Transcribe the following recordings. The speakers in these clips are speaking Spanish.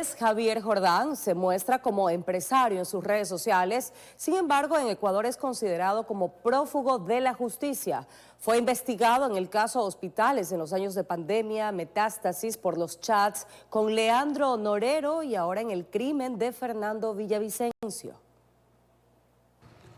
2023, Javier Jordán se muestra como empresario en sus redes sociales. Sin embargo, en Ecuador es considerado como prófugo de la justicia. Fue investigado en el caso Hospitales en los años de pandemia, Metástasis por los chats con Leandro Norero y ahora en el crimen de Fernando Villavicencio.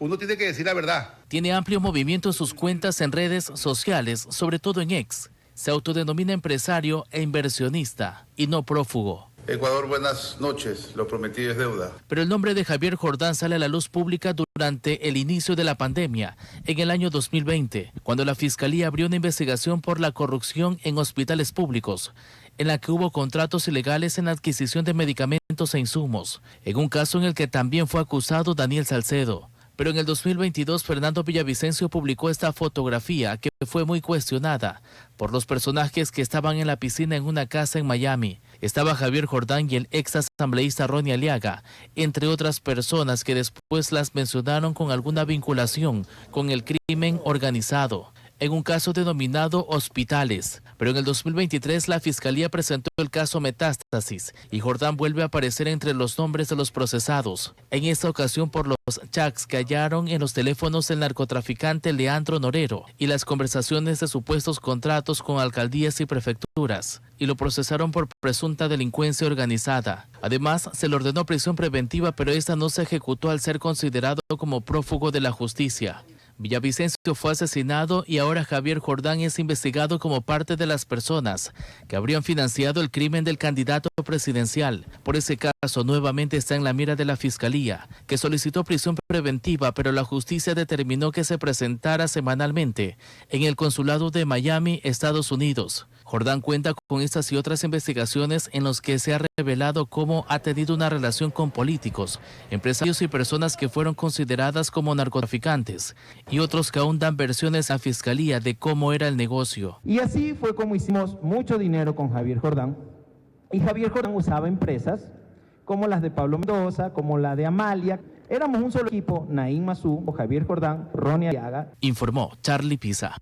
Uno tiene que decir la verdad. Tiene amplio movimiento en sus cuentas en redes sociales, sobre todo en X. Se autodenomina empresario e inversionista y no prófugo. Ecuador, buenas noches. Lo prometido es deuda. Pero el nombre de Javier Jordán sale a la luz pública durante el inicio de la pandemia, en el año 2020, cuando la Fiscalía abrió una investigación por la corrupción en hospitales públicos, en la que hubo contratos ilegales en la adquisición de medicamentos e insumos, en un caso en el que también fue acusado Daniel Salcedo. Pero en el 2022, Fernando Villavicencio publicó esta fotografía que fue muy cuestionada por los personajes que estaban en la piscina en una casa en Miami. Estaba Javier Jordán y el ex asambleísta Ronnie Aliaga, entre otras personas que después las mencionaron con alguna vinculación con el crimen organizado, en un caso denominado Hospitales. Pero en el 2023 la Fiscalía presentó el caso Metástasis y Jordán vuelve a aparecer entre los nombres de los procesados, en esta ocasión por los chats que hallaron en los teléfonos del narcotraficante Leandro Norero y las conversaciones de supuestos contratos con alcaldías y prefecturas, y lo procesaron por presunta delincuencia organizada. Además, se le ordenó prisión preventiva, pero esta no se ejecutó al ser considerado como prófugo de la justicia. Villavicencio fue asesinado y ahora Javier Jordán es investigado como parte de las personas que habrían financiado el crimen del candidato presidencial. Por ese caso, nuevamente está en la mira de la Fiscalía, que solicitó prisión preventiva, pero la justicia determinó que se presentara semanalmente en el consulado de Miami, Estados Unidos. Jordán cuenta con estas y otras investigaciones en los que se ha revelado cómo ha tenido una relación con políticos, empresarios y personas que fueron consideradas como narcotraficantes, y otros que aún dan versiones a Fiscalía de cómo era el negocio. Y así fue como hicimos mucho dinero con Javier Jordán. Y Javier Jordán usaba empresas como las de Pablo Mendoza, como la de Amalia. Éramos un solo equipo: Naín Mazú, Javier Jordán, Ronnie Aliaga. Informó Charlie Pisa.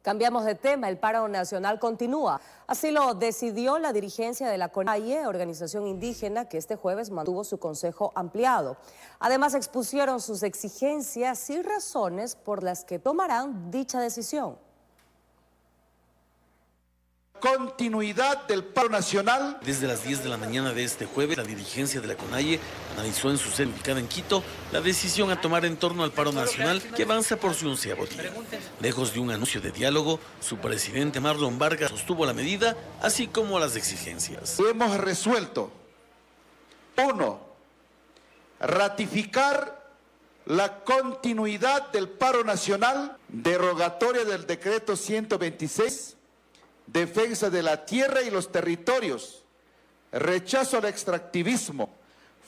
Cambiamos de tema, el paro nacional continúa. Así lo decidió la dirigencia de la CONAIE, organización indígena, que este jueves mantuvo su consejo ampliado. Además, expusieron sus exigencias y razones por las que tomarán dicha decisión. Continuidad del paro nacional. Desde las 10 de la mañana de este jueves, la dirigencia de la CONAIE analizó en su sede ubicada en Quito la decisión a tomar en torno al paro nacional que avanza por su 11º día. Lejos de un anuncio de diálogo, su presidente Marlon Vargas sostuvo la medida, así como las exigencias. Hemos resuelto: 1. Ratificar la continuidad del paro nacional, derogatoria del decreto 126, defensa de la tierra y los territorios, rechazo al extractivismo,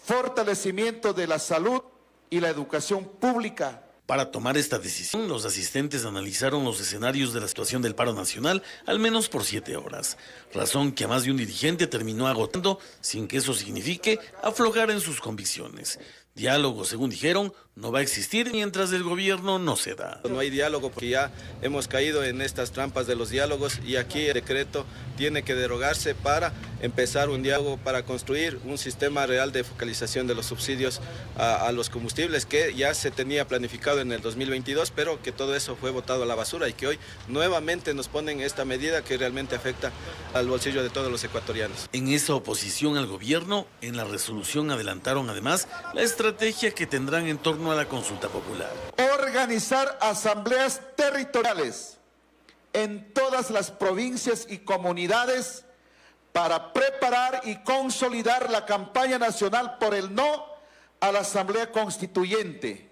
fortalecimiento de la salud y la educación pública. Para tomar esta decisión, los asistentes analizaron los escenarios de la situación del paro nacional al menos por 7 horas, razón que a más de un dirigente terminó agotando sin que eso signifique aflojar en sus convicciones. Diálogo, según dijeron, no va a existir mientras el gobierno no ceda. No hay diálogo porque ya hemos caído en estas trampas de los diálogos y aquí el decreto tiene que derogarse para empezar un diálogo, para construir un sistema real de focalización de los subsidios a los combustibles que ya se tenía planificado en el 2022, pero que todo eso fue botado a la basura y que hoy nuevamente nos ponen esta medida que realmente afecta al bolsillo de todos los ecuatorianos. En esa oposición al gobierno, en la resolución adelantaron además la estrategia que tendrán en torno a la consulta popular. Organizar asambleas territoriales en todas las provincias y comunidades para preparar y consolidar la campaña nacional por el no a la Asamblea Constituyente,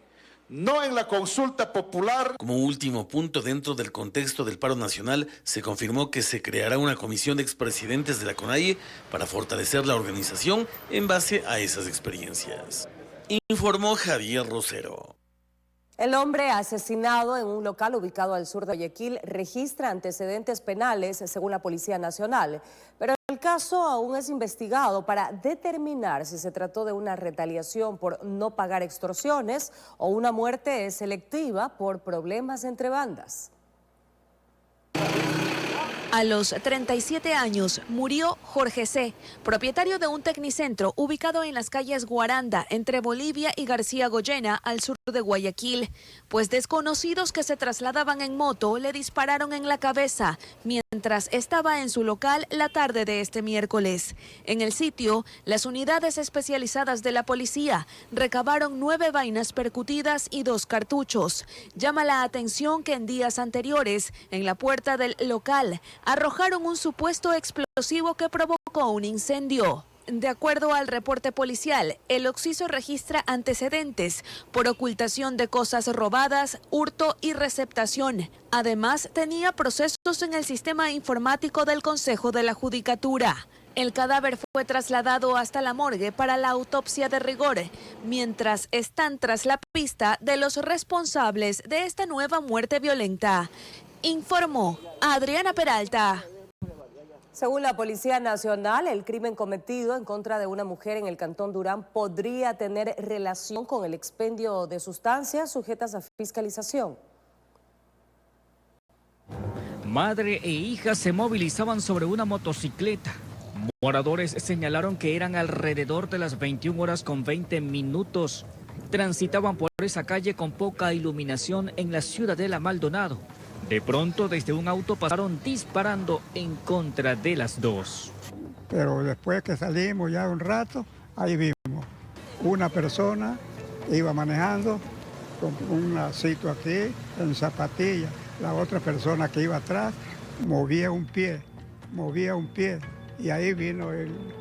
no en la consulta popular. Como último punto, dentro del contexto del paro nacional, se confirmó que se creará una comisión de expresidentes de la CONAIE para fortalecer la organización en base a esas experiencias. Informó Javier Rosero. El hombre asesinado en un local ubicado al sur de Guayaquil registra antecedentes penales, según la Policía Nacional, pero el caso aún es investigado para determinar si se trató de una retaliación por no pagar extorsiones o una muerte selectiva por problemas entre bandas. A los 37 años murió Jorge C., propietario de un tecnicentro ubicado en las calles Guaranda, entre Bolivia y García Goyena, al sur de Guayaquil, pues desconocidos que se trasladaban en moto le dispararon en la cabeza mientras estaba en su local la tarde de este miércoles. En el sitio, las unidades especializadas de la policía recabaron 9 vainas percutidas y 2 cartuchos. Llama la atención que en días anteriores, en la puerta del local, arrojaron un supuesto explosivo que provocó un incendio. De acuerdo al reporte policial, el occiso registra antecedentes por ocultación de cosas robadas, hurto y receptación. Además, tenía procesos en el sistema informático del Consejo de la Judicatura. El cadáver fue trasladado hasta la morgue para la autopsia de rigor, mientras están tras la pista de los responsables de esta nueva muerte violenta. Informó Adriana Peralta. Según la Policía Nacional, el crimen cometido en contra de una mujer en el Cantón Durán podría tener relación con el expendio de sustancias sujetas a fiscalización. Madre e hija se movilizaban sobre una motocicleta. Moradores señalaron que eran alrededor de las 21 horas con 20 minutos. Transitaban por esa calle con poca iluminación en la Ciudadela Maldonado. De pronto, desde un auto pasaron disparando en contra de las dos. Pero después que salimos ya un rato, ahí vimos una persona que iba manejando con un lacito aquí en zapatilla. La otra persona que iba atrás movía un pie. Y ahí vino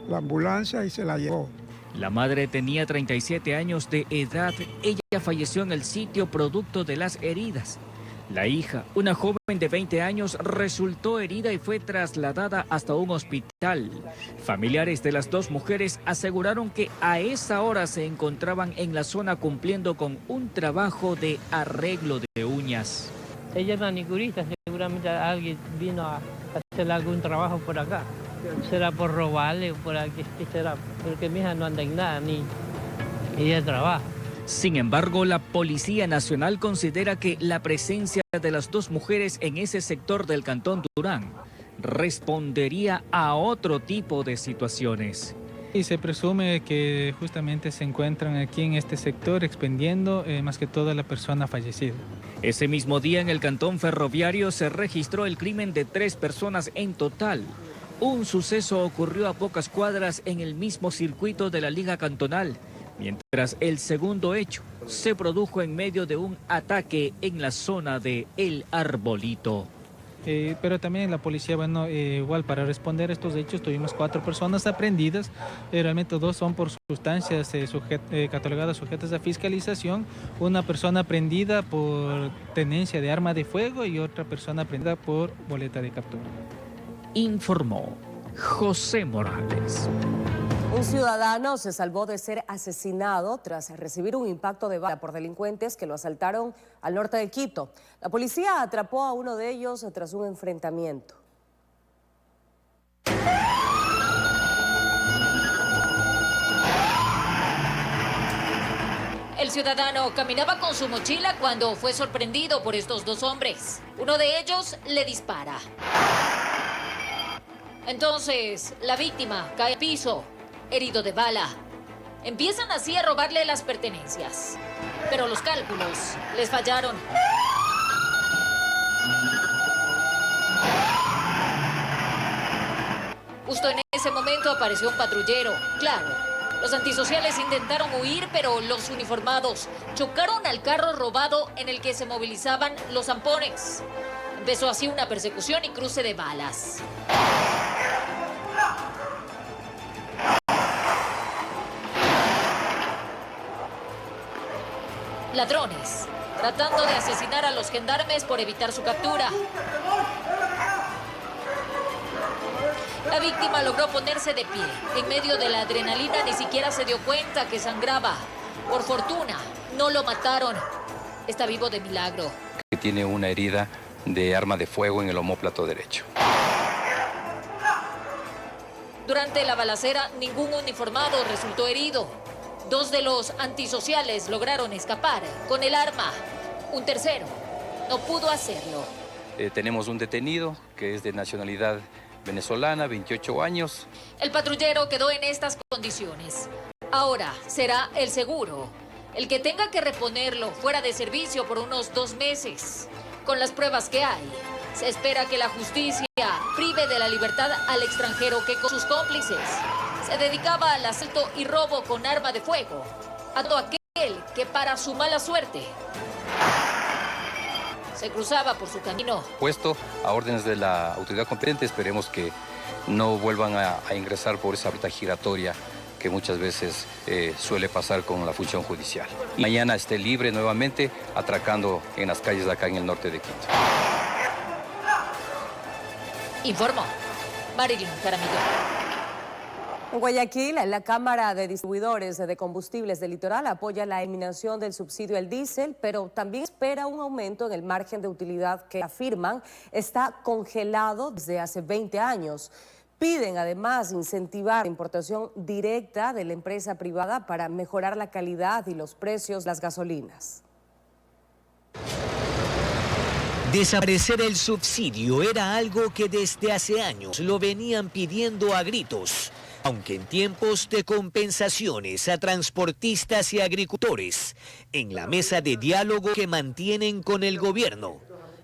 la ambulancia y se la llevó. La madre tenía 37 años de edad. Ella falleció en el sitio producto de las heridas. La hija, una joven de 20 años, resultó herida y fue trasladada hasta un hospital. Familiares de las dos mujeres aseguraron que a esa hora se encontraban en la zona cumpliendo con un trabajo de arreglo de uñas. Ella es manicurista, seguramente alguien vino a hacer algún trabajo por acá. Será por robarle, por aquí, ¿qué será? Porque mi hija no anda en nada, ni ella trabaja. Sin embargo, la Policía Nacional considera que la presencia de las dos mujeres en ese sector del Cantón Durán respondería a otro tipo de situaciones. Y se presume que justamente se encuentran aquí en este sector expendiendo más que todo a la persona fallecida. Ese mismo día en el Cantón Ferroviario se registró el crimen de 3 personas en total. Un suceso ocurrió a pocas cuadras en el mismo circuito de la Liga Cantonal, mientras el segundo hecho se produjo en medio de un ataque en la zona de El Arbolito. Pero también la policía, igual para responder a estos hechos tuvimos 4 personas aprehendidas. Realmente 2 son por sustancias catalogadas sujetas a fiscalización. Una persona aprehendida por tenencia de arma de fuego y otra persona aprehendida por boleta de captura. Informó José Morales. Un ciudadano se salvó de ser asesinado tras recibir un impacto de bala por delincuentes que lo asaltaron al norte de Quito. La policía atrapó a uno de ellos tras un enfrentamiento. El ciudadano caminaba con su mochila cuando fue sorprendido por estos 2 hombres. Uno de ellos le dispara. Entonces, la víctima cae al piso, herido de bala. Empiezan así a robarle las pertenencias. Pero los cálculos les fallaron. Justo en ese momento apareció un patrullero. Claro, los antisociales intentaron huir, pero los uniformados chocaron al carro robado en el que se movilizaban los zampones. Empezó así una persecución y cruce de balas. Ladrones, tratando de asesinar a los gendarmes por evitar su captura. La víctima logró ponerse de pie. En medio de la adrenalina ni siquiera se dio cuenta que sangraba. Por fortuna, no lo mataron. Está vivo de milagro. Tiene una herida de arma de fuego en el omóplato derecho. Durante la balacera, ningún uniformado resultó herido. 2 de los antisociales lograron escapar con el arma. Un tercero no pudo hacerlo. tenemos un detenido que es de nacionalidad venezolana, 28 años. El patrullero quedó en estas condiciones. Ahora será el seguro el que tenga que reponerlo fuera de servicio por unos 2 meses. Con las pruebas que hay, se espera que la justicia prive de la libertad al extranjero que con sus cómplices se dedicaba al asalto y robo con arma de fuego a todo aquel que para su mala suerte se cruzaba por su camino. Puesto a órdenes de la autoridad competente, esperemos que no vuelvan a ingresar por esa ruta giratoria que muchas veces suele pasar con la función judicial. Mañana esté libre nuevamente, atracando en las calles de acá en el norte de Quito. Informó Marilyn Jaramillo. En Guayaquil, la Cámara de Distribuidores de Combustibles del Litoral apoya la eliminación del subsidio al diésel, pero también espera un aumento en el margen de utilidad que afirman está congelado desde hace 20 años. Piden además incentivar la importación directa de la empresa privada para mejorar la calidad y los precios de las gasolinas. Desaparecer el subsidio era algo que desde hace años lo venían pidiendo a gritos. Aunque en tiempos de compensaciones a transportistas y agricultores, en la mesa de diálogo que mantienen con el gobierno,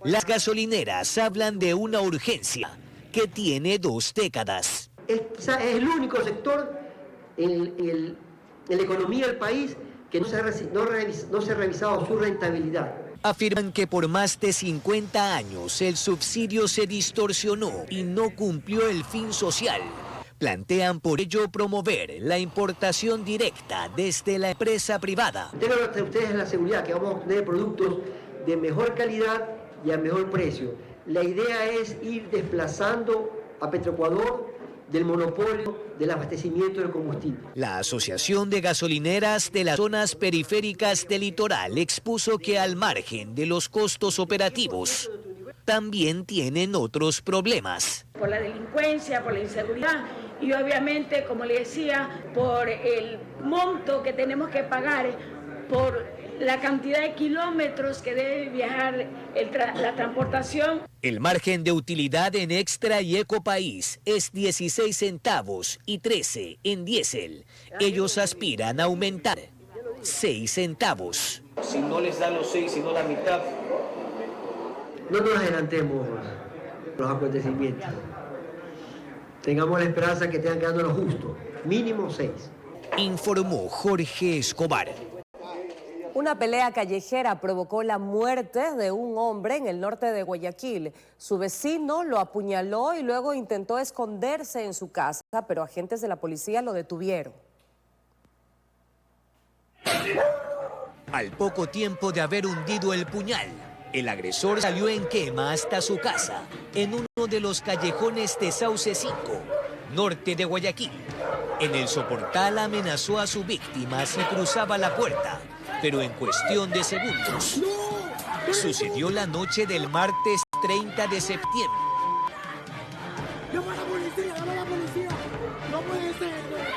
las gasolineras hablan de una urgencia que tiene 2 décadas. Quizás es el único sector en la economía del país que no se ha revisado su rentabilidad. Afirman que por más de 50 años el subsidio se distorsionó y no cumplió el fin social. Plantean por ello promover la importación directa desde la empresa privada. Tengan ustedes la seguridad que vamos a obtener productos de mejor calidad y a mejor precio. La idea es ir desplazando a Petroecuador del monopolio del abastecimiento del combustible. La Asociación de Gasolineras de las Zonas Periféricas del Litoral expuso que al margen de los costos operativos, también tienen otros problemas. Por la delincuencia, por la inseguridad y obviamente, como le decía, por el monto que tenemos que pagar, por la cantidad de kilómetros que debe viajar la transportación. El margen de utilidad en Extra y Ecopaís es 16 centavos y 13 en diésel. Ellos aspiran a aumentar 6 centavos. Si no les dan los 6, sino la mitad. No nos adelantemos los acontecimientos. Tengamos la esperanza que tengan quedando lo justo, mínimo 6. Informó Jorge Escobar. Una pelea callejera provocó la muerte de un hombre en el norte de Guayaquil. Su vecino lo apuñaló y luego intentó esconderse en su casa, pero agentes de la policía lo detuvieron. Al poco tiempo de haber hundido el puñal, el agresor salió en quema hasta su casa, en uno de los callejones de Sauce 5, norte de Guayaquil. En el soportal amenazó a su víctima si cruzaba la puerta, pero en cuestión de segundos. Sucedió la noche del martes 30 de septiembre.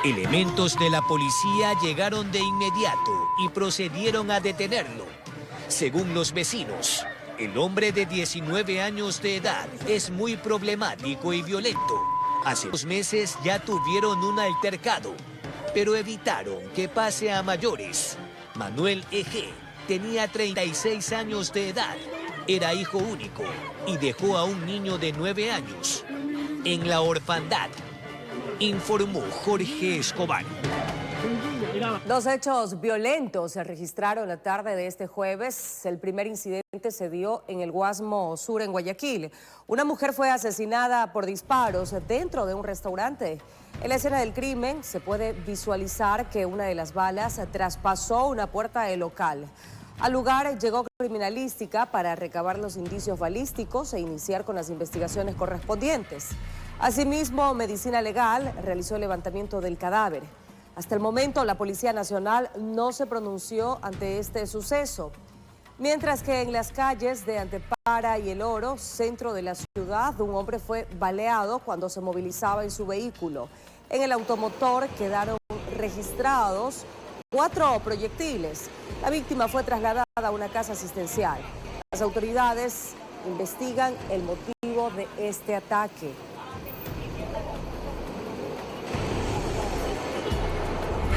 Elementos de la policía llegaron de inmediato y procedieron a detenerlo. Según los vecinos, el hombre de 19 años de edad es muy problemático y violento. Hace 2 meses ya tuvieron un altercado, pero evitaron que pase a mayores. Manuel Ege tenía 36 años de edad, era hijo único y dejó a un niño de 9 años en la orfandad, informó Jorge Escobar. 2 hechos violentos se registraron la tarde de este jueves. El primer incidente se dio en el Guasmo Sur, en Guayaquil. Una mujer fue asesinada por disparos dentro de un restaurante. En la escena del crimen se puede visualizar que una de las balas traspasó una puerta del local. Al lugar llegó criminalística para recabar los indicios balísticos e iniciar con las investigaciones correspondientes. Asimismo, Medicina Legal realizó el levantamiento del cadáver. Hasta el momento, la Policía Nacional no se pronunció ante este suceso. Mientras que en las calles de Antepara y El Oro, centro de la ciudad, un hombre fue baleado cuando se movilizaba en su vehículo. En el automotor quedaron registrados 4 proyectiles. La víctima fue trasladada a una casa asistencial. Las autoridades investigan el motivo de este ataque.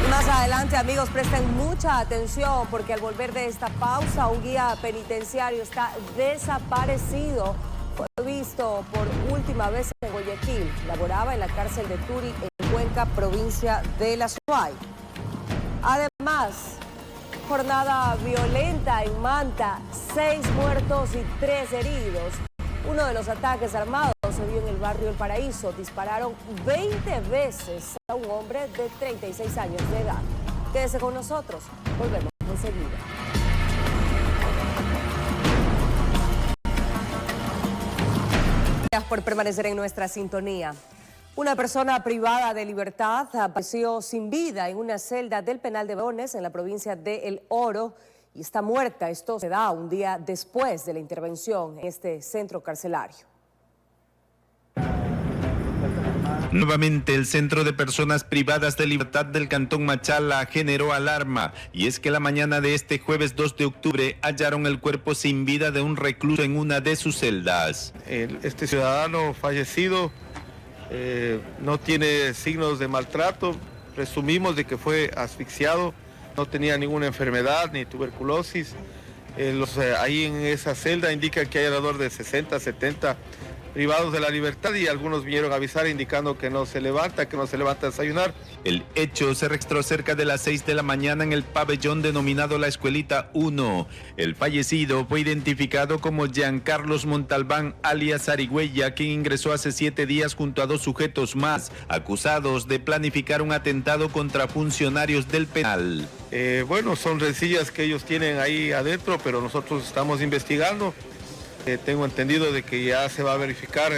Más adelante, amigos, presten mucha atención porque al volver de esta pausa, un guía penitenciario está desaparecido. Fue visto por última vez en Guayaquil. Laboraba en la cárcel de Turi, en Cuenca, provincia de La Suay. Además, jornada violenta en Manta, 6 muertos y 3 heridos. Uno de los ataques armados se dio en el barrio El Paraíso. Dispararon 20 veces a un hombre de 36 años de edad. Quédese con nosotros. Volvemos enseguida. Gracias por permanecer en nuestra sintonía. Una persona privada de libertad apareció sin vida en una celda del penal de Barones en la provincia de El Oro y está muerta. Esto se da un día después de la intervención en este centro carcelario. Nuevamente el Centro de Personas Privadas de Libertad del Cantón Machala generó alarma, y es que la mañana de este jueves 2 de octubre hallaron el cuerpo sin vida de un recluso en una de sus celdas. Este ciudadano fallecido no tiene signos de maltrato, presumimos de que fue asfixiado, no tenía ninguna enfermedad ni tuberculosis. Ahí en esa celda indican que hay alrededor de 60, 70 privados de la libertad y algunos vinieron a avisar indicando que no se levanta a desayunar. El hecho se registró cerca de las 6 de la mañana en el pabellón denominado La Escuelita 1. El fallecido fue identificado como Giancarlos Montalbán, alias Arigüeya, quien ingresó hace 7 días junto a 2 sujetos más, acusados de planificar un atentado contra funcionarios del penal. Bueno, son rencillas que ellos tienen ahí adentro, pero nosotros estamos investigando. Tengo entendido de que ya se va a verificar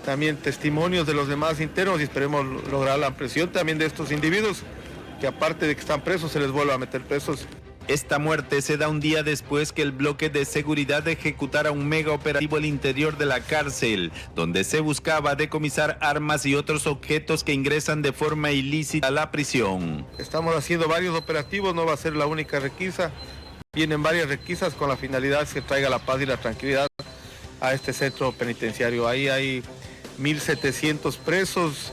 también testimonios de los demás internos y esperemos lograr la presión también de estos individuos, que aparte de que están presos, se les vuelve a meter presos. Esta muerte se da un día después que el bloque de seguridad ejecutara un mega operativo al interior de la cárcel, donde se buscaba decomisar armas y otros objetos que ingresan de forma ilícita a la prisión. Estamos haciendo varios operativos, no va a ser la única requisa. Vienen varias requisas con la finalidad de que traiga la paz y la tranquilidad a este centro penitenciario. Ahí hay 1.700 presos,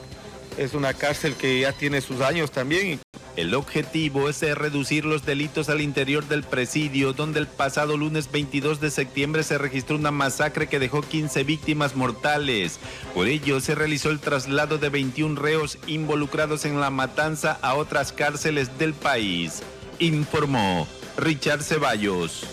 es una cárcel que ya tiene sus años también. El objetivo es reducir los delitos al interior del presidio, donde el pasado lunes 22 de septiembre se registró una masacre que dejó 15 víctimas mortales. Por ello se realizó el traslado de 21 reos involucrados en la matanza a otras cárceles del país, informó Richard Ceballos.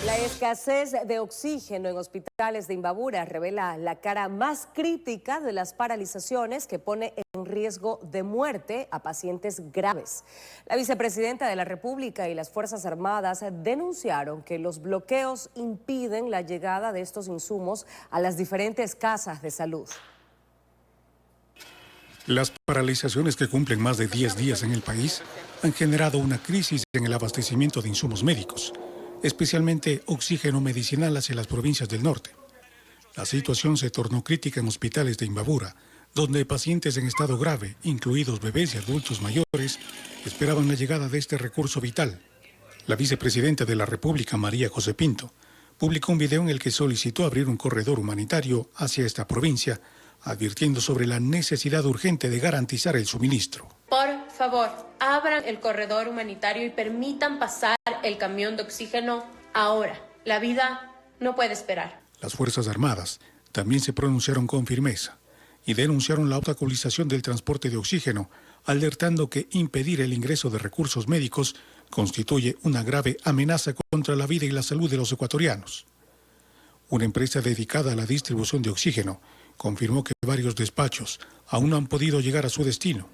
La escasez de oxígeno en hospitales de Imbabura revela la cara más crítica de las paralizaciones que pone en riesgo de muerte a pacientes graves. La vicepresidenta de la República y las Fuerzas Armadas denunciaron que los bloqueos impiden la llegada de estos insumos a las diferentes casas de salud. Las paralizaciones que cumplen más de 10 días en el país han generado una crisis en el abastecimiento de insumos médicos, especialmente oxígeno medicinal hacia las provincias del norte. La situación se tornó crítica en hospitales de Imbabura, donde pacientes en estado grave, incluidos bebés y adultos mayores, esperaban la llegada de este recurso vital. La vicepresidenta de la República, María José Pinto, publicó un video en el que solicitó abrir un corredor humanitario hacia esta provincia, advirtiendo sobre la necesidad urgente de garantizar el suministro. Por favor, abran el corredor humanitario y permitan pasar el camión de oxígeno ahora. La vida no puede esperar. Las Fuerzas Armadas también se pronunciaron con firmeza y denunciaron la obstaculización del transporte de oxígeno, alertando que impedir el ingreso de recursos médicos constituye una grave amenaza contra la vida y la salud de los ecuatorianos. Una empresa dedicada a la distribución de oxígeno confirmó que varios despachos aún no han podido llegar a su destino.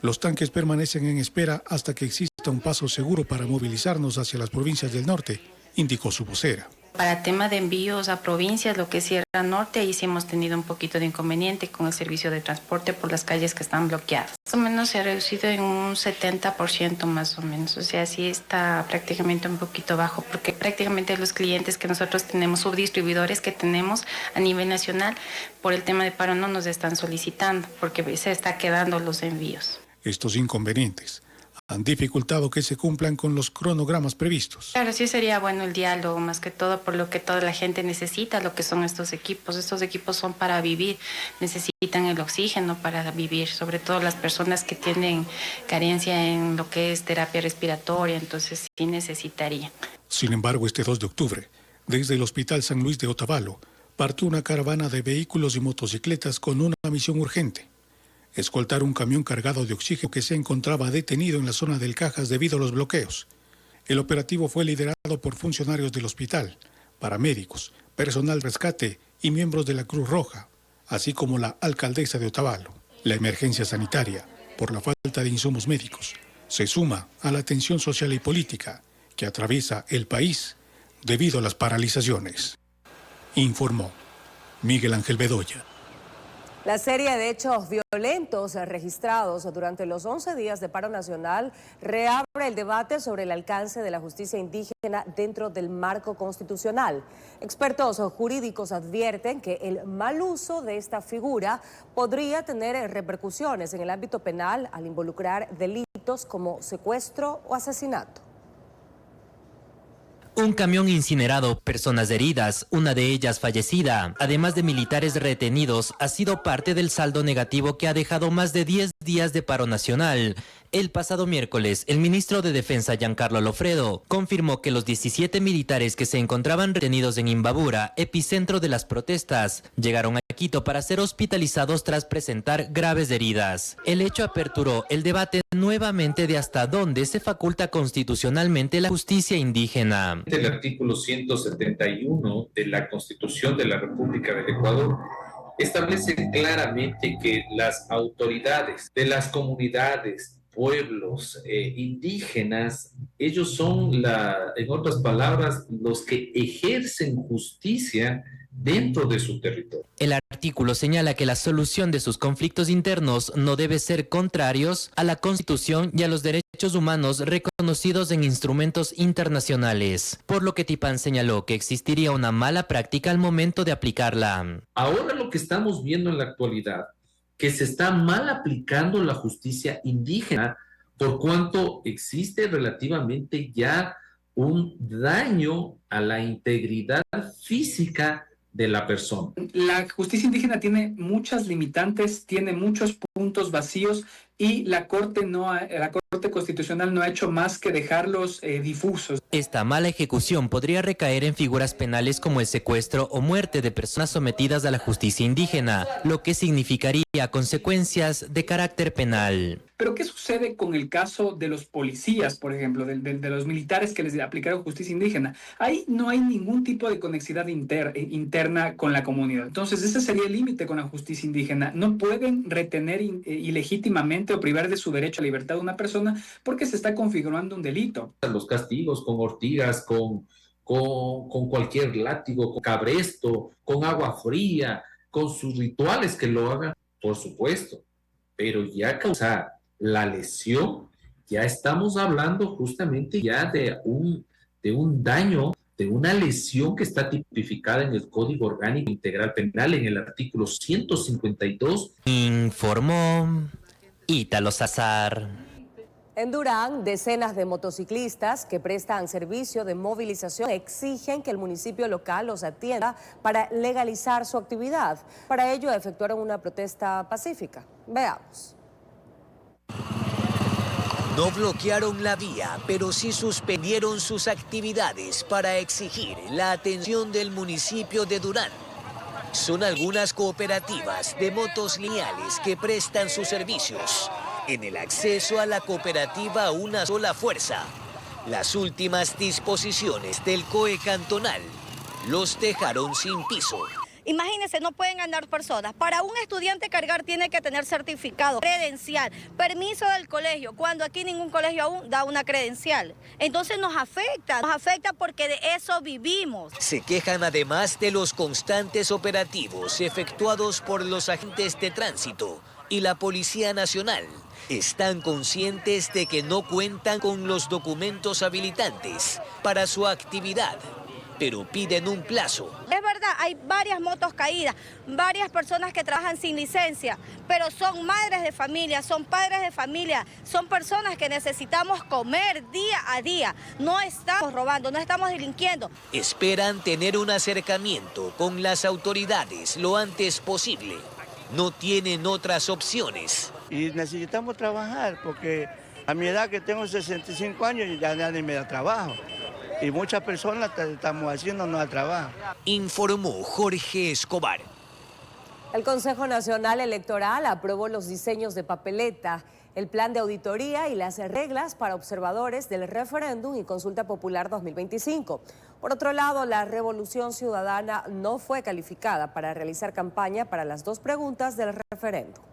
Los tanques permanecen en espera hasta que exista un paso seguro para movilizarnos hacia las provincias del norte, indicó su vocera. Para tema de envíos a provincias, lo que es Sierra Norte, ahí sí hemos tenido un poquito de inconveniente con el servicio de transporte por las calles que están bloqueadas. Más o menos se ha reducido en un 70% más o menos, o sea, sí está prácticamente un poquito bajo, porque prácticamente los clientes que nosotros tenemos, subdistribuidores que tenemos a nivel nacional, por el tema de paro no nos están solicitando, porque se está quedando los envíos. Estos inconvenientes han dificultado que se cumplan con los cronogramas previstos. Claro, sí sería bueno el diálogo, más que todo por lo que toda la gente necesita, lo que son estos equipos. Estos equipos son para vivir, necesitan el oxígeno para vivir, sobre todo las personas que tienen carencia en lo que es terapia respiratoria, entonces sí necesitaría. Sin embargo, este 2 de octubre, desde el Hospital San Luis de Otavalo, partió una caravana de vehículos y motocicletas con una misión urgente: escoltar un camión cargado de oxígeno que se encontraba detenido en la zona del Cajas debido a los bloqueos. El operativo fue liderado por funcionarios del hospital, paramédicos, personal rescate y miembros de la Cruz Roja, así como la alcaldesa de Otavalo. La emergencia sanitaria, por la falta de insumos médicos, se suma a la tensión social y política que atraviesa el país debido a las paralizaciones. Informó Miguel Ángel Bedoya. La serie de hechos violentos registrados durante los 11 días de paro nacional reabre el debate sobre el alcance de la justicia indígena dentro del marco constitucional. Expertos jurídicos advierten que el mal uso de esta figura podría tener repercusiones en el ámbito penal al involucrar delitos como secuestro o asesinato. Un camión incinerado, personas heridas, una de ellas fallecida, además de militares retenidos, ha sido parte del saldo negativo que ha dejado más de 10 días de paro nacional. El pasado miércoles, el ministro de Defensa, Giancarlo Lofredo, confirmó que los 17 militares que se encontraban retenidos en Imbabura, epicentro de las protestas, llegaron a Quito para ser hospitalizados tras presentar graves heridas. El hecho aperturó el debate nuevamente de hasta dónde se faculta constitucionalmente la justicia indígena. El artículo 171 de la Constitución de la República del Ecuador establece claramente que las autoridades de las comunidades, pueblos indígenas, ellos son, en otras palabras, los que ejercen justicia dentro de su territorio. El artículo señala que la solución de sus conflictos internos no debe ser contrarios a la Constitución y a los derechos humanos reconocidos en instrumentos internacionales, por lo que Tipán señaló que existiría una mala práctica al momento de aplicarla. Ahora lo que estamos viendo en la actualidad, que se está mal aplicando la justicia indígena, por cuanto existe relativamente ya un daño a la integridad física de la persona. La justicia indígena tiene muchas limitantes, tiene muchos puntos vacíos y la Corte Constitucional no ha hecho más que dejarlos difusos. Esta mala ejecución podría recaer en figuras penales como el secuestro o muerte de personas sometidas a la justicia indígena, lo que significaría consecuencias de carácter penal. Pero ¿qué sucede con el caso de los policías, por ejemplo, de los militares que les aplicaron justicia indígena? Ahí no hay ningún tipo de conexidad interna con la comunidad. Entonces, ese sería el límite con la justicia indígena. No pueden retener ilegítimamente o privar de su derecho a libertad a una persona porque se está configurando un delito. Los castigos con ortigas, con cualquier látigo, con cabresto, con agua fría, con sus rituales que lo hagan, por supuesto, pero ya causar la lesión, ya estamos hablando justamente ya de un daño, de una lesión que está tipificada en el Código Orgánico Integral Penal en el artículo 152. Informó Ítalo Sazar. En Durán, decenas de motociclistas que prestan servicio de movilización exigen que el municipio local los atienda para legalizar su actividad. Para ello, efectuaron una protesta pacífica. Veamos. No bloquearon la vía, pero sí suspendieron sus actividades para exigir la atención del municipio de Durán. Son algunas cooperativas de motos lineales que prestan sus servicios. En el acceso a la cooperativa Una Sola Fuerza, las últimas disposiciones del COE cantonal los dejaron sin piso. Imagínense, no pueden andar personas. Para un estudiante cargar tiene que tener certificado, credencial, permiso del colegio, cuando aquí ningún colegio aún da una credencial. Entonces nos afecta porque de eso vivimos. Se quejan además de los constantes operativos efectuados por los agentes de tránsito y la Policía Nacional. Están conscientes de que no cuentan con los documentos habilitantes para su actividad, pero piden un plazo. Es verdad, hay varias motos caídas, varias personas que trabajan sin licencia, pero son madres de familia, son padres de familia, son personas que necesitamos comer día a día. No estamos robando, no estamos delinquiendo. Esperan tener un acercamiento con las autoridades lo antes posible. No tienen otras opciones. Y necesitamos trabajar porque a mi edad, que tengo 65 años, ya nadie me da trabajo. Y muchas personas estamos haciéndonos al trabajo. Informó Jorge Escobar. El Consejo Nacional Electoral aprobó los diseños de papeleta, el plan de auditoría y las reglas para observadores del referéndum y consulta popular 2025. Por otro lado, la Revolución Ciudadana no fue calificada para realizar campaña para las 2 preguntas del referéndum.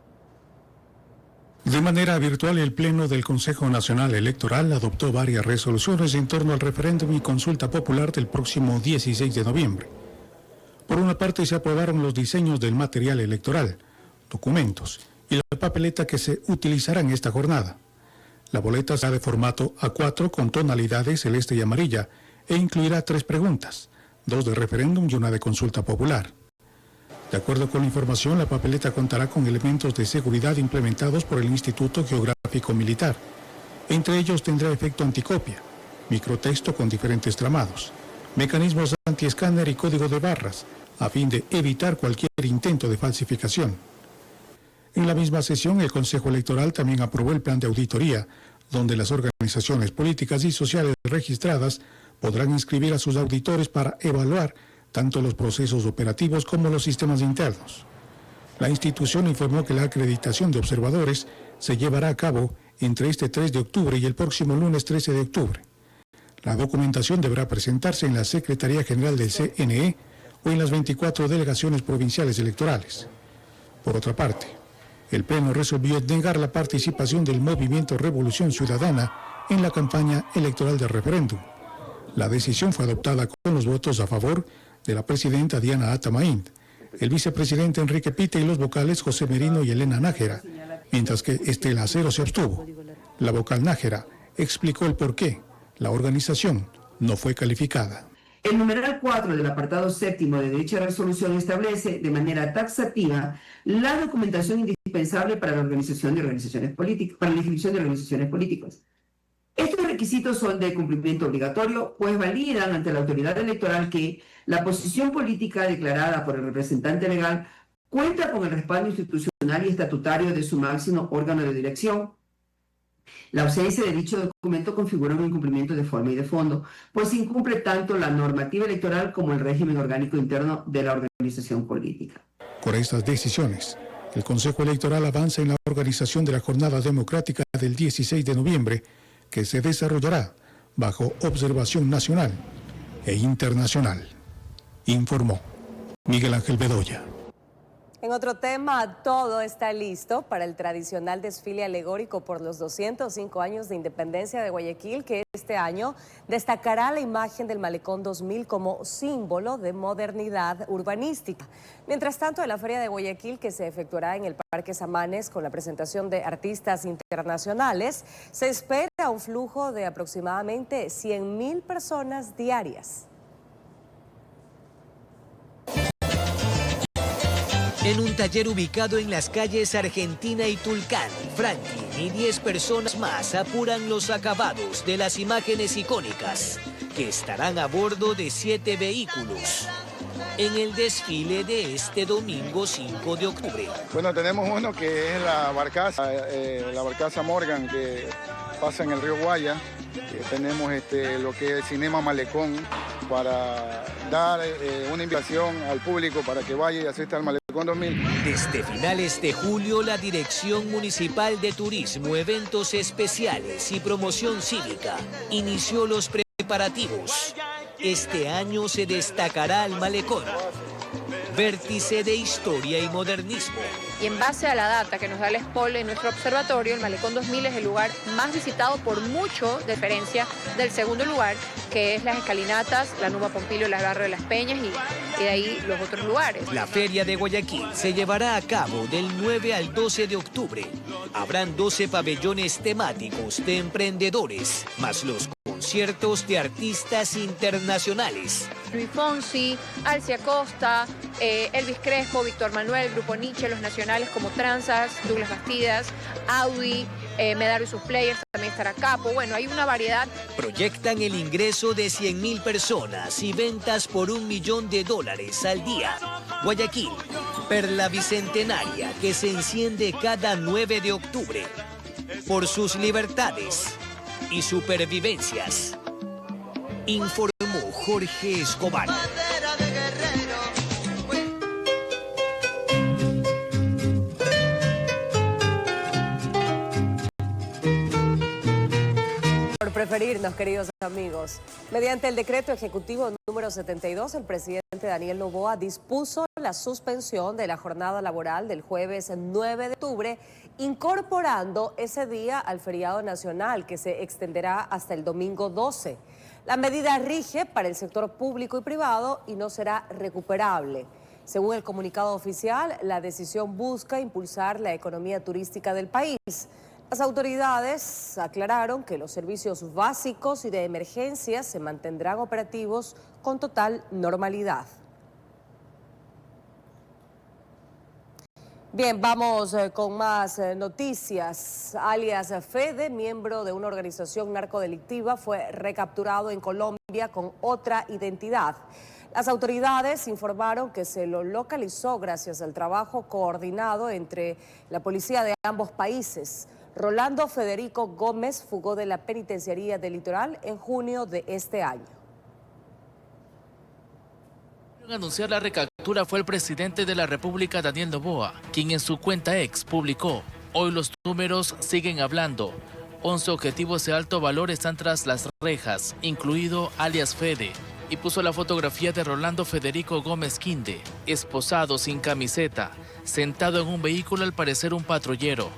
De manera virtual, el Pleno del Consejo Nacional Electoral adoptó varias resoluciones en torno al referéndum y consulta popular del próximo 16 de noviembre. Por una parte, se aprobaron los diseños del material electoral, documentos y la papeleta que se utilizará en esta jornada. La boleta será de formato A4 con tonalidades celeste y amarilla e incluirá 3 preguntas, 2 de referéndum y 1 de consulta popular. De acuerdo con la información, la papeleta contará con elementos de seguridad implementados por el Instituto Geográfico Militar. Entre ellos tendrá efecto anticopia, microtexto con diferentes tramados, mecanismos anti-escáner y código de barras, a fin de evitar cualquier intento de falsificación. En la misma sesión, el Consejo Electoral también aprobó el plan de auditoría, donde las organizaciones políticas y sociales registradas podrán inscribir a sus auditores para evaluar tanto los procesos operativos como los sistemas internos. La institución informó que la acreditación de observadores se llevará a cabo entre este 3 de octubre y el próximo lunes 13 de octubre. La documentación deberá presentarse en la Secretaría General del CNE o en las 24 delegaciones provinciales electorales. Por otra parte, el Pleno resolvió negar la participación del Movimiento Revolución Ciudadana en la campaña electoral del referéndum. La decisión fue adoptada con los votos a favor de la presidenta Diana Atamaín, el vicepresidente Enrique Pite y los vocales José Merino y Elena Nájera, mientras que Estela Acero se abstuvo. La vocal Nájera explicó el por qué la organización no fue calificada. El numeral 4 del apartado 7º de dicha resolución establece de manera taxativa la documentación indispensable para la organización de organizaciones políticas, para la inscripción de organizaciones políticas. Estos requisitos son de cumplimiento obligatorio, pues validan ante la autoridad electoral que la posición política declarada por el representante legal cuenta con el respaldo institucional y estatutario de su máximo órgano de dirección. La ausencia de dicho documento configura un incumplimiento de forma y de fondo, pues incumple tanto la normativa electoral como el régimen orgánico interno de la organización política. Con estas decisiones, el Consejo Electoral avanza en la organización de la jornada democrática del 16 de noviembre, que se desarrollará bajo observación nacional e internacional, informó Miguel Ángel Bedoya. En otro tema, todo está listo para el tradicional desfile alegórico por los 205 años de independencia de Guayaquil, que este año destacará la imagen del Malecón 2000 como símbolo de modernidad urbanística. Mientras tanto, en la Feria de Guayaquil, que se efectuará en el Parque Samanes con la presentación de artistas internacionales, se espera un flujo de aproximadamente 100.000 personas diarias. En un taller ubicado en las calles Argentina y Tulcán, Franklin y 10 personas más apuran los acabados de las imágenes icónicas que estarán a bordo de 7 vehículos en el desfile de este domingo 5 de octubre. Bueno, tenemos uno que es la barcaza Morgan, que pasa en el río Guaya. Tenemos lo que es el Cinema Malecón, para dar una invitación al público para que vaya y asista al Malecón 2000. Desde finales de julio, la Dirección Municipal de Turismo, Eventos Especiales y Promoción Cívica inició los preparativos. Este año se destacará el Malecón, vértice de historia y modernismo. Y en base a la data que nos da el SPOL en nuestro observatorio, el Malecón 2000 es el lugar más visitado por mucho, de diferencia del segundo lugar, que es las escalinatas, la Nuba Pompilio, la Barrio de las Peñas y de ahí los otros lugares. La Feria de Guayaquil se llevará a cabo del 9 al 12 de octubre. Habrán 12 pabellones temáticos de emprendedores, más los conciertos de artistas internacionales. Luis Fonsi, Alcia Costa, Elvis Crespo, Víctor Manuel, Grupo Nietzsche, los nacionales como Tranzas, Douglas Bastidas, Audi, Medardo y sus players, también estará Capo. Bueno, hay una variedad. Proyectan el ingreso de 100.000 personas y ventas por $1 millón al día. Guayaquil, perla bicentenaria que se enciende cada 9 de octubre por sus libertades y supervivencias. Informó Jorge Escobar. Por preferirnos, queridos amigos. Mediante el decreto ejecutivo número 72, el presidente Daniel Noboa dispuso la suspensión de la jornada laboral del jueves 9 de octubre, incorporando ese día al feriado nacional que se extenderá hasta el domingo 12. La medida rige para el sector público y privado y no será recuperable. Según el comunicado oficial, la decisión busca impulsar la economía turística del país. Las autoridades aclararon que los servicios básicos y de emergencia se mantendrán operativos con total normalidad. Bien, vamos con más noticias. Alias Fede, miembro de una organización narcodelictiva, fue recapturado en Colombia con otra identidad. Las autoridades informaron que se lo localizó gracias al trabajo coordinado entre la policía de ambos países. Rolando Federico Gómez fugó de la penitenciaría del Litoral en junio de este año. Al anunciar la recaptura fue el presidente de la República, Daniel Noboa, quien en su cuenta ex publicó: hoy los números siguen hablando. 11 objetivos de alto valor están tras las rejas, incluido alias Fede, y puso la fotografía de Rolando Federico Gómez Quinde, esposado sin camiseta, sentado en un vehículo, al parecer un patrullero.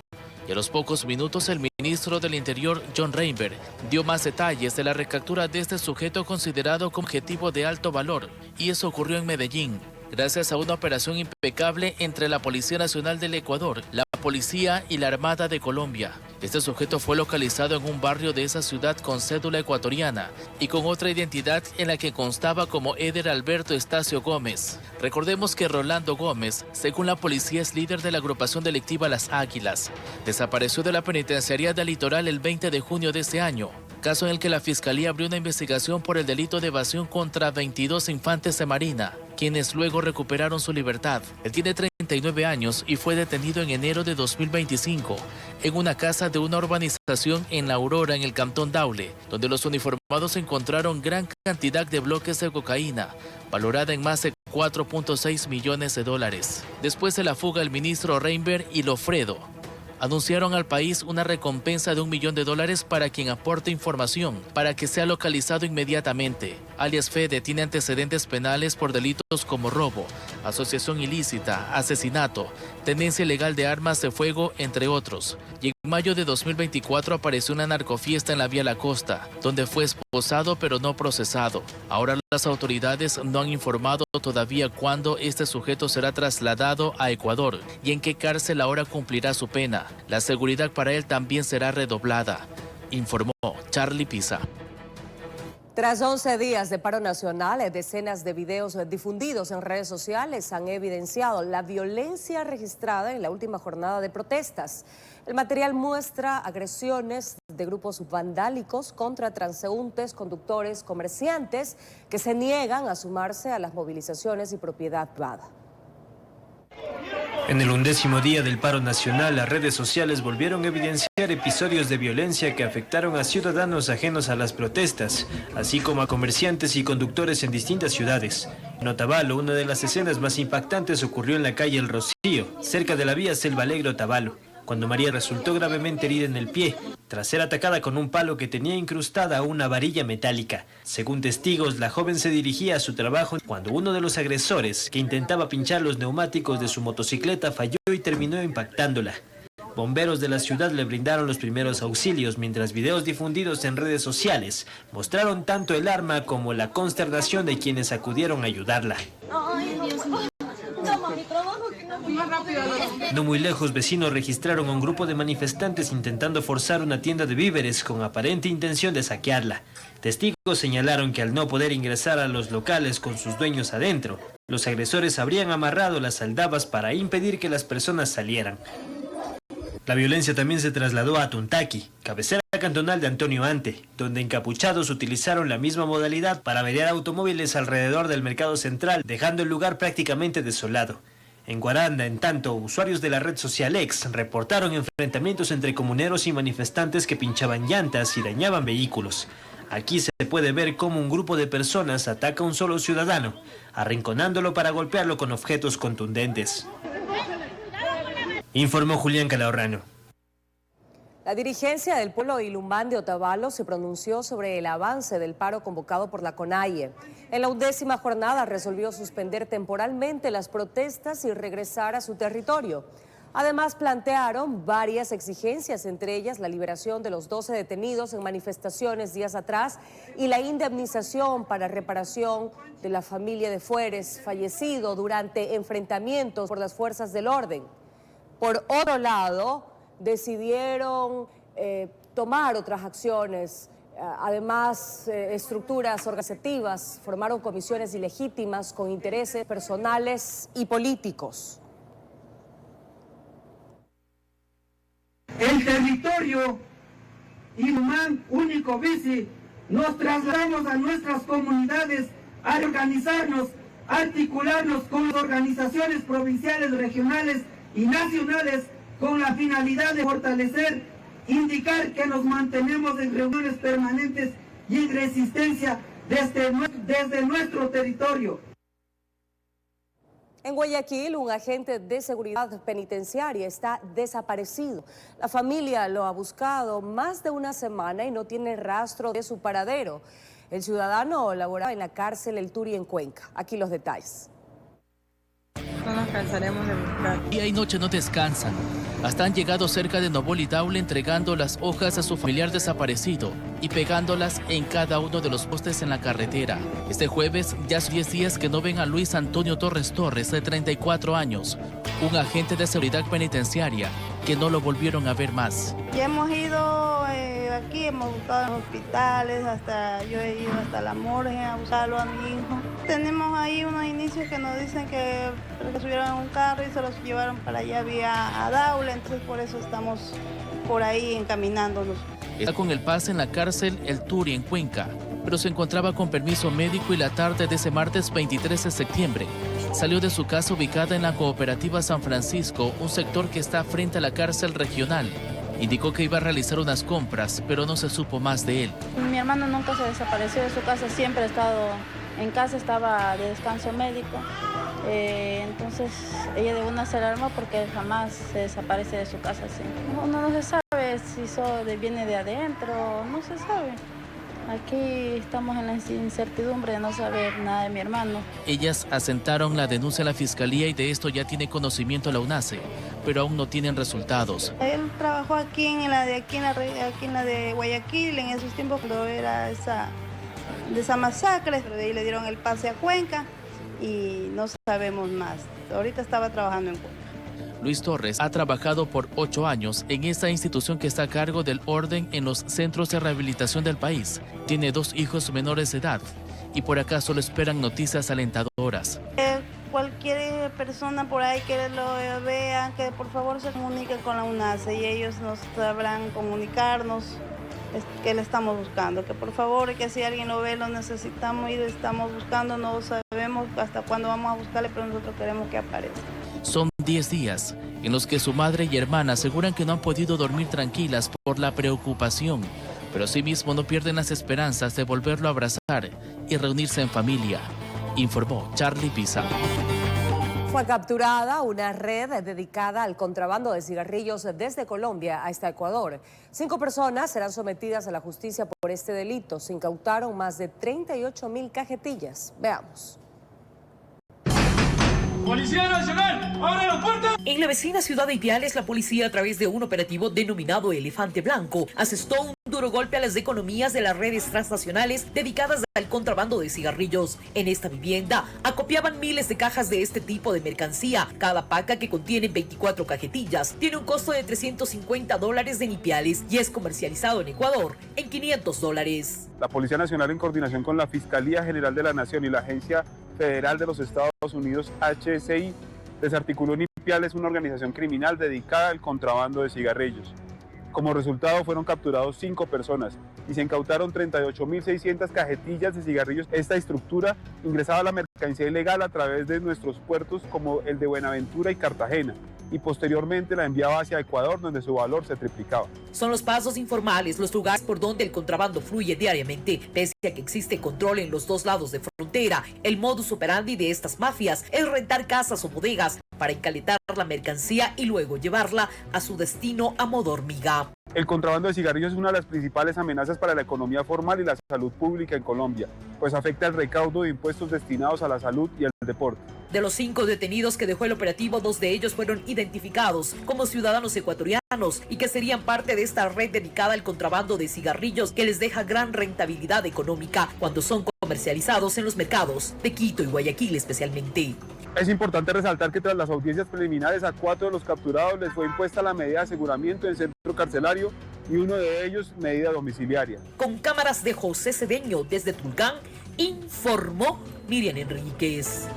Y a los pocos minutos el ministro del Interior, John Reinberg, dio más detalles de la recaptura de este sujeto considerado como objetivo de alto valor, y eso ocurrió en Medellín, gracias a una operación impecable entre la Policía Nacional del Ecuador, la Policía y la Armada de Colombia. Este sujeto fue localizado en un barrio de esa ciudad con cédula ecuatoriana y con otra identidad en la que constaba como Eder Alberto Estacio Gómez. Recordemos que Rolando Gómez, según la policía, es líder de la agrupación delictiva Las Águilas. Desapareció de la penitenciaría del Litoral el 20 de junio de este año, caso en el que la Fiscalía abrió una investigación por el delito de evasión contra 22 infantes de Marina, quienes luego recuperaron su libertad. Él tiene 39 años y fue detenido en enero de 2025 en una casa de una urbanización en La Aurora, en el cantón Daule, donde los uniformados encontraron gran cantidad de bloques de cocaína, valorada en más de $4.6 millones. Después de la fuga, el ministro Reinberg y Lofredo anunciaron al país una recompensa de $1 millón para quien aporte información para que sea localizado inmediatamente. Alias Fede tiene antecedentes penales por delitos como robo, asociación ilícita, asesinato, tenencia ilegal de armas de fuego, entre otros. Y en mayo de 2024 apareció una narcofiesta en la Vía La Costa, donde fue esposado pero no procesado. Ahora las autoridades no han informado todavía cuándo este sujeto será trasladado a Ecuador y en qué cárcel ahora cumplirá su pena. La seguridad para él también será redoblada, informó Charlie Pisa. Tras 11 días de paro nacional, decenas de videos difundidos en redes sociales han evidenciado la violencia registrada en la última jornada de protestas. El material muestra agresiones de grupos vandálicos contra transeúntes, conductores, comerciantes que se niegan a sumarse a las movilizaciones y propiedad privada. En el 11º día del paro nacional, las redes sociales volvieron a evidenciar episodios de violencia que afectaron a ciudadanos ajenos a las protestas, así como a comerciantes y conductores en distintas ciudades. En Otavalo, una de las escenas más impactantes ocurrió en la calle El Rocío, cerca de la vía Selva Alegre-Otavalo, cuando María resultó gravemente herida en el pie, tras ser atacada con un palo que tenía incrustada una varilla metálica. Según testigos, la joven se dirigía a su trabajo cuando uno de los agresores, que intentaba pinchar los neumáticos de su motocicleta, falló y terminó impactándola. Bomberos de la ciudad le brindaron los primeros auxilios, mientras videos difundidos en redes sociales mostraron tanto el arma como la consternación de quienes acudieron a ayudarla. Ay, Dios mío. Toma mi trabajo que no No muy lejos, vecinos registraron a un grupo de manifestantes intentando forzar una tienda de víveres con aparente intención de saquearla. Testigos señalaron que al no poder ingresar a los locales con sus dueños adentro, los agresores habrían amarrado las aldabas para impedir que las personas salieran. La violencia también se trasladó a Tuntaqui, cabecera cantonal de Antonio Ante, donde encapuchados utilizaron la misma modalidad para averiar automóviles alrededor del mercado central, dejando el lugar prácticamente desolado. En Guaranda, en tanto, usuarios de la red social X reportaron enfrentamientos entre comuneros y manifestantes que pinchaban llantas y dañaban vehículos. Aquí se puede ver cómo un grupo de personas ataca a un solo ciudadano, arrinconándolo para golpearlo con objetos contundentes. Informó Julián Calahorrano. La dirigencia del pueblo Ilumbán de Otavalo se pronunció sobre el avance del paro convocado por la CONAIE. En la 11ª jornada resolvió suspender temporalmente las protestas y regresar a su territorio. Además, plantearon varias exigencias, entre ellas la liberación de los 12 detenidos en manifestaciones días atrás y la indemnización para reparación de la familia de Fueres, fallecido durante enfrentamientos por las fuerzas del orden. Por otro lado, decidieron tomar otras acciones. Además, estructuras organizativas formaron comisiones ilegítimas con intereses personales y políticos. El territorio Ilumán, único bici, nos trasladamos a nuestras comunidades a organizarnos, articularnos con las organizaciones provinciales, regionales y nacionales con la finalidad de fortalecer, indicar que nos mantenemos en reuniones permanentes y en resistencia desde nuestro territorio. En Guayaquil, un agente de seguridad penitenciaria está desaparecido. La familia lo ha buscado más de una semana y no tiene rastro de su paradero. El ciudadano laboraba en la cárcel El Turi en Cuenca. Aquí los detalles. No nos cansaremos de buscar. Día y noche no descansan. Hasta han llegado cerca de Nobol y Daule entregando las hojas a su familiar desaparecido y pegándolas en cada uno de los postes en la carretera. Este jueves ya son 10 días que no ven a Luis Antonio Torres, de 34 años, un agente de seguridad penitenciaria que no lo volvieron a ver más. Ya hemos ido aquí, hemos buscado en hospitales, yo he ido hasta la morgue a buscarlo a mi hijo. Tenemos ahí unos inicios que nos dicen que subieron a un carro y se los llevaron para allá vía a Daule, entonces por eso estamos por ahí encaminándonos. Está con el pase en la cárcel El Turi en Cuenca, pero se encontraba con permiso médico y la tarde de ese martes 23 de septiembre salió de su casa ubicada en la Cooperativa San Francisco, un sector que está frente a la cárcel regional. Indicó que iba a realizar unas compras, pero no se supo más de él. Mi hermano nunca se desapareció de su casa, siempre ha estado en casa, estaba de descanso médico. Entonces ella de una se alarmó porque jamás se desaparece de su casa así. No se sabe si viene de adentro, no se sabe. Aquí estamos en la incertidumbre de no saber nada de mi hermano. Ellas asentaron la denuncia a la fiscalía y de esto ya tiene conocimiento la UNACE, pero aún no tienen resultados. Él trabajó aquí en la de Guayaquil en esos tiempos cuando era de esa masacre, pero de ahí le dieron el pase a Cuenca y no sabemos más. Ahorita estaba trabajando en Cuenca. Luis Torres ha trabajado por 8 años en esta institución que está a cargo del orden en los centros de rehabilitación del país. Tiene 2 hijos menores de edad y por acá solo esperan noticias alentadoras. Cualquier persona por ahí que lo vea, que por favor se comunique con la UNACE y ellos nos sabrán comunicarnos que le estamos buscando. Que por favor, que si alguien lo ve, lo necesitamos y lo estamos buscando, no sabemos hasta cuándo vamos a buscarle, pero nosotros queremos que aparezca. Son 10 días en los que su madre y hermana aseguran que no han podido dormir tranquilas por la preocupación, pero asimismo no pierden las esperanzas de volverlo a abrazar y reunirse en familia, informó Charlie Pisa. Fue capturada una red dedicada al contrabando de cigarrillos desde Colombia hasta Ecuador. 5 personas serán sometidas a la justicia por este delito. Se incautaron más de 38.000 cajetillas. Veamos. ¡Policía Nacional! ¡Abre la puerta! En la vecina ciudad de Ipiales, la policía, a través de un operativo denominado Elefante Blanco, asestó un duro golpe a las economías de las redes transnacionales dedicadas al contrabando de cigarrillos. En esta vivienda acopiaban miles de cajas de este tipo de mercancía. Cada paca, que contiene 24 cajetillas, tiene un costo de $350 de nipiales y es comercializado en Ecuador en $500. La Policía Nacional, en coordinación con la Fiscalía General de la Nación y la Agencia Federal de los Estados Unidos, HSI, desarticuló Nipiales, una organización criminal dedicada al contrabando de cigarrillos. Como resultado, fueron capturados 5 personas y se incautaron 38.600 cajetillas de cigarrillos. Esta estructura ingresaba la mercancía ilegal a través de nuestros puertos como el de Buenaventura y Cartagena, y posteriormente la enviaba hacia Ecuador, donde su valor se triplicaba. Son los pasos informales los lugares por donde el contrabando fluye diariamente. Pese a que existe control en los dos lados de frontera, el modus operandi de estas mafias es rentar casas o bodegas para encaletar la mercancía y luego llevarla a su destino a modo hormiga. El contrabando de cigarrillos es una de las principales amenazas para la economía formal y la salud pública en Colombia, pues afecta el recaudo de impuestos destinados a la salud y al deporte. De los 5 detenidos que dejó el operativo, 2 de ellos fueron identificados como ciudadanos ecuatorianos y que serían parte de esta red dedicada al contrabando de cigarrillos, que les deja gran rentabilidad económica cuando son comercializados en los mercados de Quito y Guayaquil especialmente. Es importante resaltar que tras las audiencias preliminares a 4 de los capturados les fue impuesta la medida de aseguramiento en centro carcelario y uno de ellos medida domiciliaria. Con cámaras de José Cedeño desde Tulcán, informó Miriam Enríquez.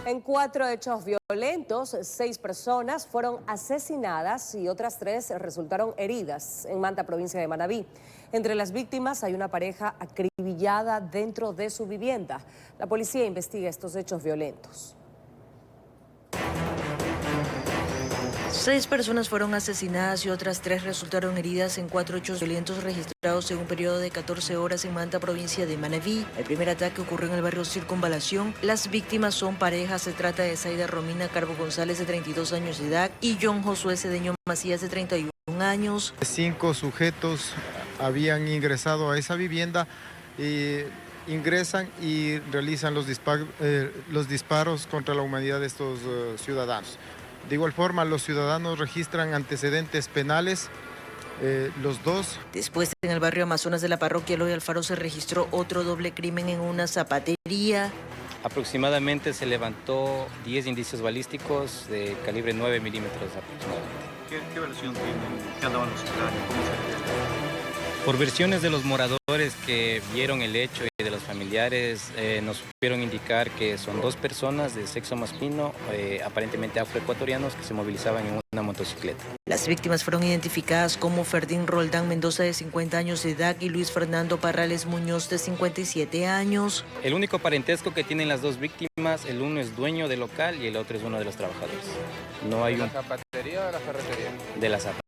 En 4 hechos violentos, 6 personas fueron asesinadas y otras 3 resultaron heridas en Manta, provincia de Manabí. Entre las víctimas hay una pareja acribillada dentro de su vivienda. La policía investiga estos hechos violentos. 6 personas fueron asesinadas y otras 3 resultaron heridas en 4 hechos violentos registrados en un periodo de 14 horas en Manta, provincia de Manabí. El primer ataque ocurrió en el barrio Circunvalación. Las víctimas son parejas. Se trata de Zaida Romina Carbo González, de 32 años de edad, y John Josué Cedeño Macías, de 31 años. 5 sujetos habían ingresado a esa vivienda y ingresan y realizan los disparos contra la humanidad de estos ciudadanos. De igual forma, los ciudadanos registran antecedentes penales, los 2. Después, en el barrio Amazonas de la parroquia Eloy Alfaro, se registró otro doble crimen en una zapatería. Aproximadamente se levantó 10 indicios balísticos de calibre 9 milímetros aproximadamente. ¿Qué versión tienen? ¿Qué andaban los usuarios? ¿Cómo se... Por versiones de los moradores que vieron el hecho y de los familiares, nos supieron indicar que son 2 personas de sexo masculino, aparentemente afroecuatorianos, que se movilizaban en una motocicleta. Las víctimas fueron identificadas como Ferdín Roldán Mendoza, de 50 años de edad, y Luis Fernando Parrales Muñoz, de 57 años. El único parentesco que tienen las 2 víctimas, el uno es dueño del local y el otro es uno de los trabajadores. No hay ¿De la zapatería o de la ferretería? De la zapatería.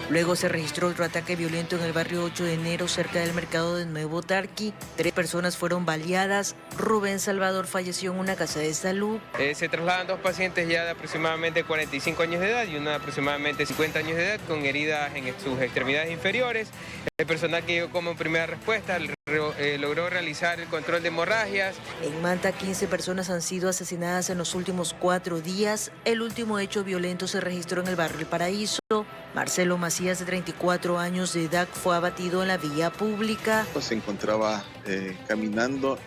Luego se registró otro ataque violento en el barrio 8 de enero, cerca del mercado de Nuevo Tarqui. 3 personas fueron baleadas. Rubén Salvador falleció en una casa de salud. Se trasladan 2 pacientes ya de aproximadamente 45 años de edad y una de aproximadamente 50 años de edad, con heridas en sus extremidades inferiores. El personal que llegó como primera respuesta logró realizar el control de hemorragias. En Manta, 15 personas han sido asesinadas en los últimos 4 días. El último hecho violento se registró en el barrio El Paraíso. Marcelo Macías, de 34 años de edad, fue abatido en la vía pública. Se encontraba caminando,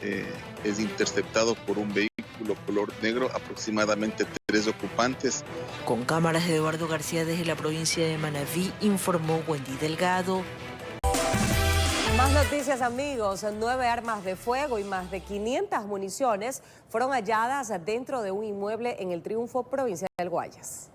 es interceptado por un vehículo color negro, aproximadamente 3 ocupantes. Con cámaras de Eduardo García desde la provincia de Manabí, informó Wendy Delgado. Más noticias, amigos. 9 armas de fuego y más de 500 municiones fueron halladas dentro de un inmueble en el Triunfo, provincia del Guayas.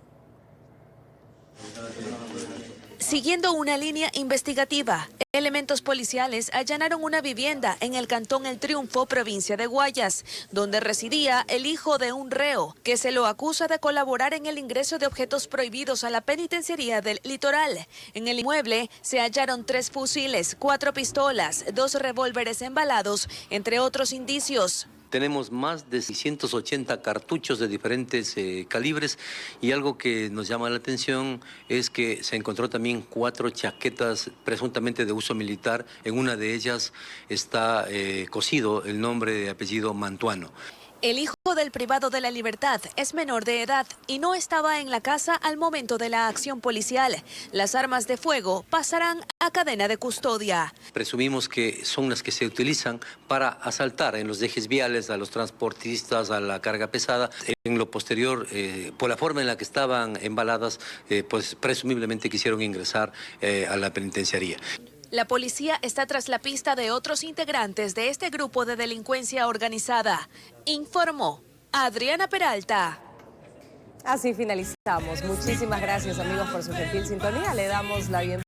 Siguiendo una línea investigativa, elementos policiales allanaron una vivienda en el cantón El Triunfo, provincia de Guayas, donde residía el hijo de un reo, que se lo acusa de colaborar en el ingreso de objetos prohibidos a la penitenciaría del Litoral. En el inmueble se hallaron 3 fusiles, 4 pistolas, 2 revólveres embalados, entre otros indicios. Tenemos más de 680 cartuchos de diferentes calibres, y algo que nos llama la atención es que se encontró también 4 chaquetas presuntamente de uso militar. En una de ellas está cosido el nombre de apellido Mantuano. El hijo del privado de la libertad es menor de edad y no estaba en la casa al momento de la acción policial. Las armas de fuego pasarán a cadena de custodia. Presumimos que son las que se utilizan para asaltar en los ejes viales a los transportistas, a la carga pesada. En lo posterior, por la forma en la que estaban embaladas, pues presumiblemente quisieron ingresar a la penitenciaría. La policía está tras la pista de otros integrantes de este grupo de delincuencia organizada, informó Adriana Peralta. Así finalizamos. Muchísimas gracias, amigos, por su gentil sintonía. Le damos la bienvenida.